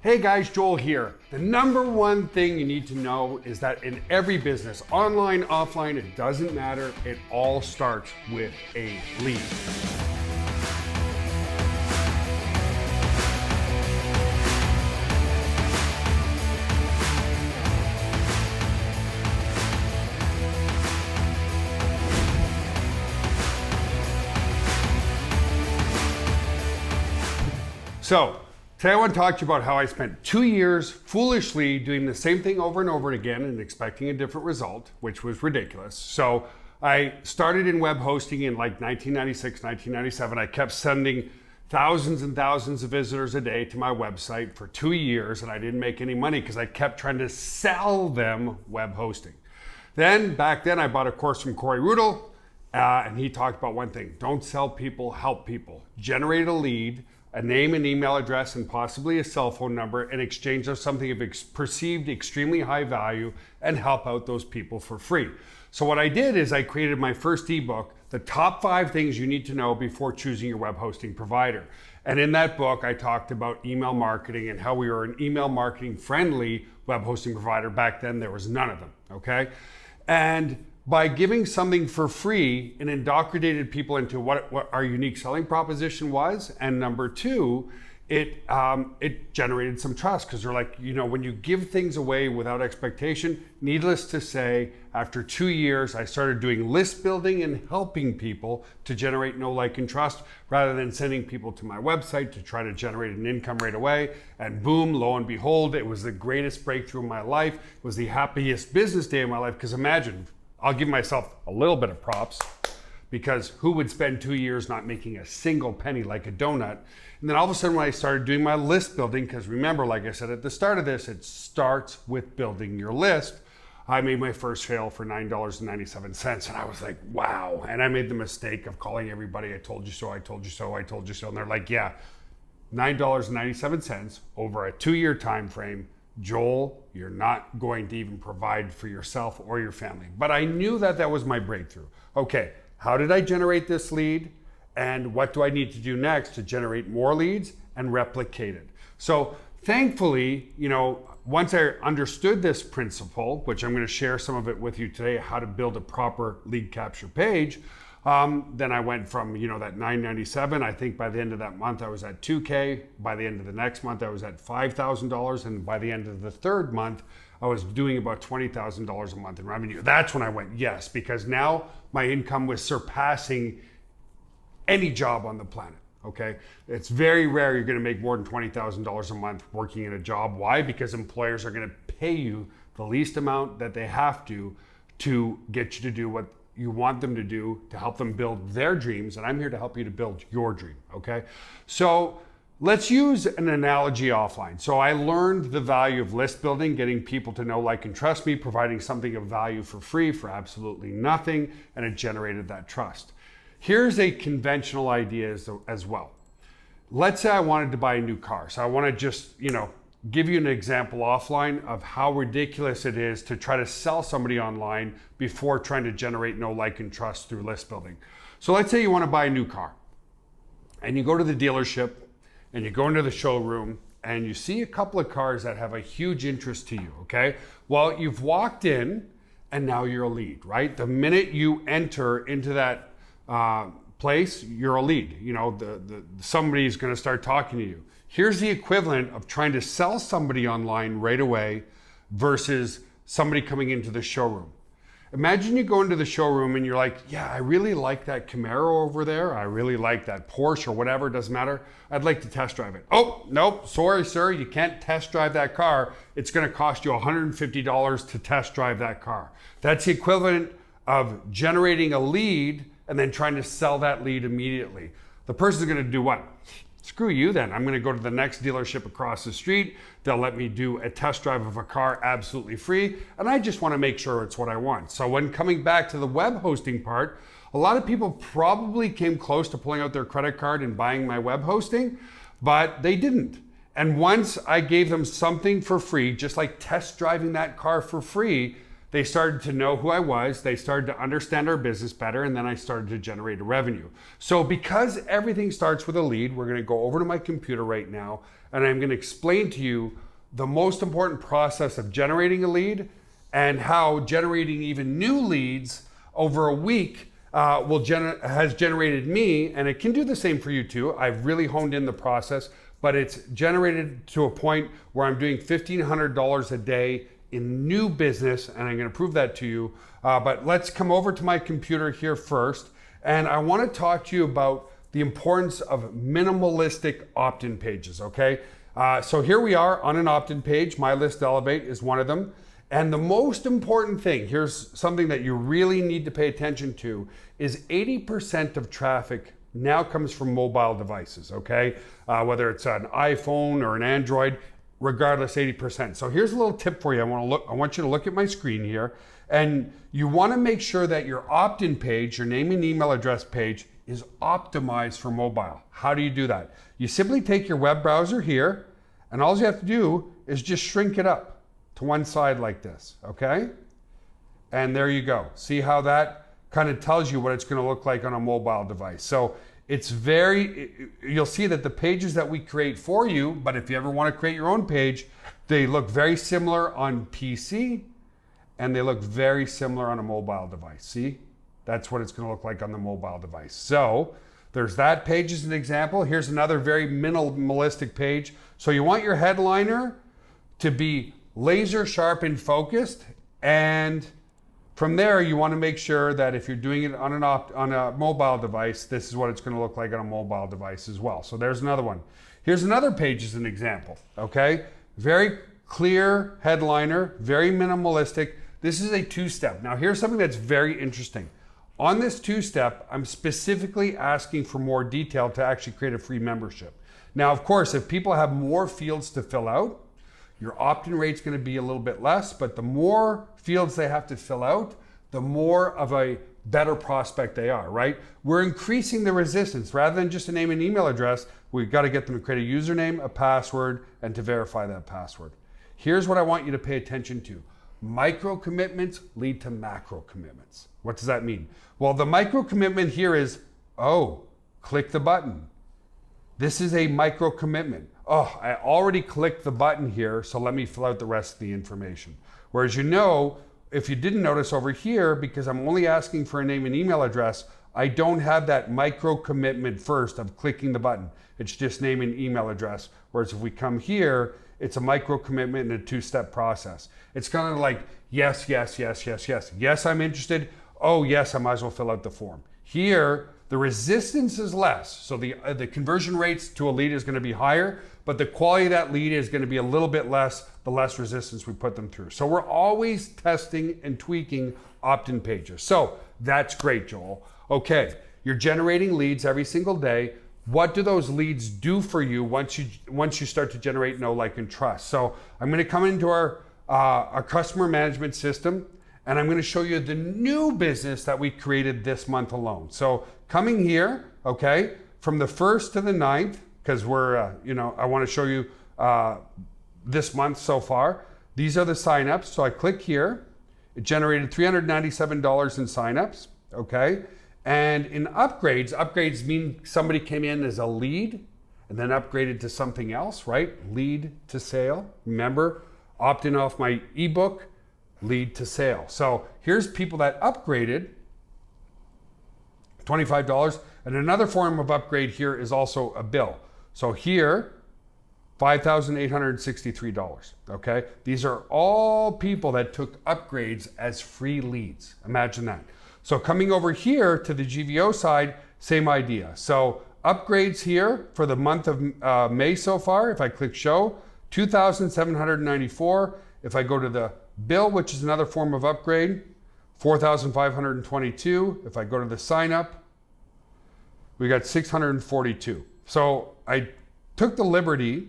Hey guys, Joel here. The number one thing you need to know is that in every business, online, offline, it doesn't matter. It all starts with a lead. So, today I want to talk to you about how I spent 2 years foolishly doing the same thing over and over again and expecting a different result, which was ridiculous. So I started in web hosting in like 1996, 1997. I kept sending thousands and thousands of visitors a day to my website for 2 years, and I didn't make any money because I kept trying to sell them web hosting. Back then, I bought a course from Corey Rudel, and he talked about one thing: don't sell people, help people. Generate a lead, a name and email address, and possibly a cell phone number in exchange of something of perceived extremely high value, and help out those people for free. So what I did is I created my first ebook, The Top 5 Things You Need to Know Before Choosing Your Web Hosting Provider. And in that book, I talked about email marketing and how we were an email marketing friendly web hosting provider. Back then, there was none of them, okay? And by giving something for free, it indoctrinated people into what our unique selling proposition was. And number two, it generated some trust, because they're like, you know, when you give things away without expectation, needless to say, after 2 years, I started doing list building and helping people to generate know, like, and trust, rather than sending people to my website to try to generate an income right away. And boom, lo and behold, it was the greatest breakthrough of my life. It was the happiest business day of my life, because imagine, I'll give myself a little bit of props, because who would spend 2 years not making a single penny like a donut? And then all of a sudden, when I started doing my list building, because remember, like I said at the start of this, it starts with building your list. I made my first sale for $9.97, and I was like, wow. And I made the mistake of calling everybody, I told you so, I told you so, I told you so. And they're like, yeah, $9.97 over a 2-year time frame. Joel, you're not going to even provide for yourself or your family. But I knew that that was my breakthrough. Okay, how did I generate this lead? And what do I need to do next to generate more leads and replicate it? So thankfully, you know, once I understood this principle, which I'm going to share some of it with you today, how to build a proper lead capture page, then I went from, you know, that $9.97. I think by the end of that month, I was at $2K. By the end of the next month, I was at $5,000. And by the end of the third month, I was doing about $20,000 a month in revenue. That's when I went, yes, because now my income was surpassing any job on the planet. Okay. It's very rare you're going to make more than $20,000 a month working in a job. Why? Because employers are going to pay you the least amount that they have to get you to do what you want them to do, to help them build their dreams. And I'm here to help you to build your dream. Okay. So let's use an analogy offline. So I learned the value of list building, getting people to know, like, and trust me, providing something of value for free for absolutely nothing. And it generated that trust. Here's a conventional idea as well. Let's say I wanted to buy a new car. So I want to just, you know, give you an example offline of how ridiculous it is to try to sell somebody online before trying to generate know, like, and trust through list building. So let's say you want to buy a new car, and you go to the dealership and you go into the showroom and you see a couple of cars that have a huge interest to you. Okay. Well, you've walked in and now you're a lead, right? The minute you enter into that place, you're a lead. You know, somebody's going to start talking to you. Here's the equivalent of trying to sell somebody online right away versus somebody coming into the showroom. Imagine you go into the showroom and you're like, yeah, I really like that Camaro over there. I really like that Porsche or whatever, it doesn't matter. I'd like to test drive it. Oh, nope, sorry, sir, you can't test drive that car. It's going to cost you $150 to test drive that car. That's the equivalent of generating a lead and then trying to sell that lead immediately. The person's going to do what? Screw you then. I'm going to go to the next dealership across the street. They'll let me do a test drive of a car absolutely free. And I just want to make sure it's what I want. So when coming back to the web hosting part, a lot of people probably came close to pulling out their credit card and buying my web hosting, but they didn't. And once I gave them something for free, just like test driving that car for free, they started to know who I was, they started to understand our business better, and then I started to generate a revenue. So because everything starts with a lead, we're gonna go over to my computer right now, and I'm gonna explain to you the most important process of generating a lead and how generating even new leads over a week has generated me, and it can do the same for you too. I've really honed in the process, but it's generated to a point where I'm doing $1,500 a day in new business, and I'm gonna prove that to you. But let's come over to my computer here first, and I wanna talk to you about the importance of minimalistic opt-in pages, okay? So here we are on an opt-in page. My List Elevate is one of them. And the most important thing, here's something that you really need to pay attention to, is 80% of traffic now comes from mobile devices, okay? Whether it's an iPhone or an Android, regardless, 80%. So here's a little tip for you. I want you to look at my screen here, and you want to make sure that your opt-in page, your name and email address page, is optimized for mobile. How do you do that? You simply take your web browser here, and all you have to do is just shrink it up to one side like this, okay? And there you go. See how that kind of tells you what it's gonna look like on a mobile device. So you'll see that the pages that we create for you, but if you ever wanna create your own page, they look very similar on PC, and they look very similar on a mobile device. See? That's what it's gonna look like on the mobile device. So there's that page as an example. Here's another very minimalistic page. So you want your headliner to be laser sharp and focused, and from there you want to make sure that if you're doing it on a mobile device, this is what it's going to look like on a mobile device as well. So there's another one. Here's another page as an example, okay? Very clear headliner, very minimalistic. This is a two-step. Now here's something that's very interesting. On this two-step, I'm specifically asking for more detail to actually create a free membership. Now, of course, if people have more fields to fill out, your opt-in rate's gonna be a little bit less, but the more fields they have to fill out, the more of a better prospect they are, right? We're increasing the resistance. Rather than just a name and email address, we've got to get them to create a username, a password, and to verify that password. Here's what I want you to pay attention to. Micro commitments lead to macro commitments. What does that mean? Well, the micro commitment here is, oh, click the button. This is a micro commitment. Oh, I already clicked the button here, so let me fill out the rest of the information. Whereas if you didn't notice over here, because I'm only asking for a name and email address, I don't have that micro commitment first of clicking the button. It's just name and email address. Whereas if we come here, it's a micro commitment and a two-step process. It's kind of like, yes, yes, yes, yes, yes. Yes, I'm interested. Oh, yes, I might as well fill out the form. Here, the resistance is less. So the conversion rates to a lead is going to be higher, but the quality of that lead is going to be a little bit less, the less resistance we put them through. So we're always testing and tweaking opt-in pages. So that's great, Joel. Okay, you're generating leads every single day. What do those leads do for you once you start to generate know, like, and trust? So I'm going to come into our customer management system, and I'm going to show you the new business that we created this month alone. So coming here, okay, from the 1st to the 9th, because I want to show you this month so far. These are the signups. So I click here. It generated $397 in signups, okay? And in upgrades mean somebody came in as a lead and then upgraded to something else, right? Lead to sale. Remember, opt-in off my ebook, lead to sale. So here's people that upgraded, $25. And another form of upgrade here is also a bill. So here, $5,863, okay? These are all people that took upgrades as free leads. Imagine that. So coming over here to the GVO side, same idea. So upgrades here for the month of May so far, if I click show, 2,794. If I go to the bill, which is another form of upgrade, 4,522. If I go to the sign up, we got 642. So I took the liberty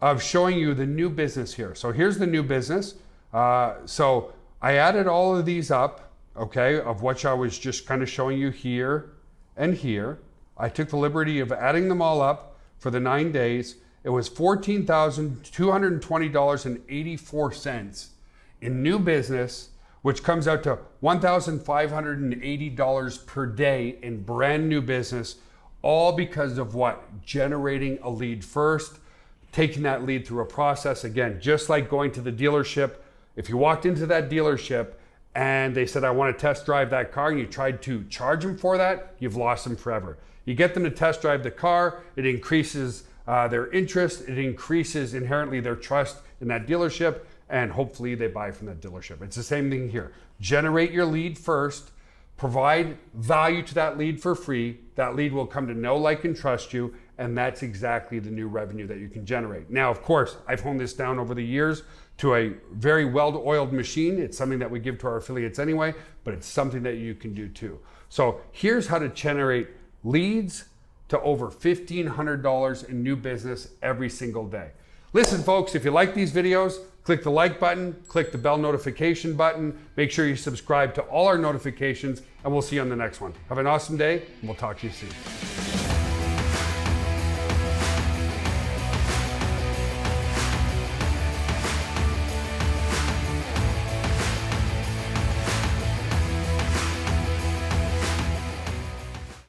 of showing you the new business here. So here's the new business. So I added all of these up, okay, of which I was just kind of showing you here and here. I took the liberty of adding them all up for the 9 days. It was $14,220.84 in new business, which comes out to $1,580 per day in brand new business, all because of what? Generating a lead first, taking that lead through a process. Again, just like going to the dealership. If you walked into that dealership and they said, I want to test drive that car, and you tried to charge them for that, you've lost them forever. You get them to test drive the car, it increases their interest, it increases inherently their trust in that dealership, and hopefully they buy from that dealership. It's the same thing here. Generate your lead first, provide value to that lead for free. That lead will come to know, like, and trust you, and that's exactly the new revenue that you can generate. Now, of course, I've honed this down over the years to a very well-oiled machine. It's something that we give to our affiliates anyway, but it's something that you can do too. So here's how to generate leads to over $1,500 in new business every single day. Listen, folks, if you like these videos, click the like button, click the bell notification button, make sure you subscribe to all our notifications, and we'll see you on the next one. Have an awesome day, and we'll talk to you soon.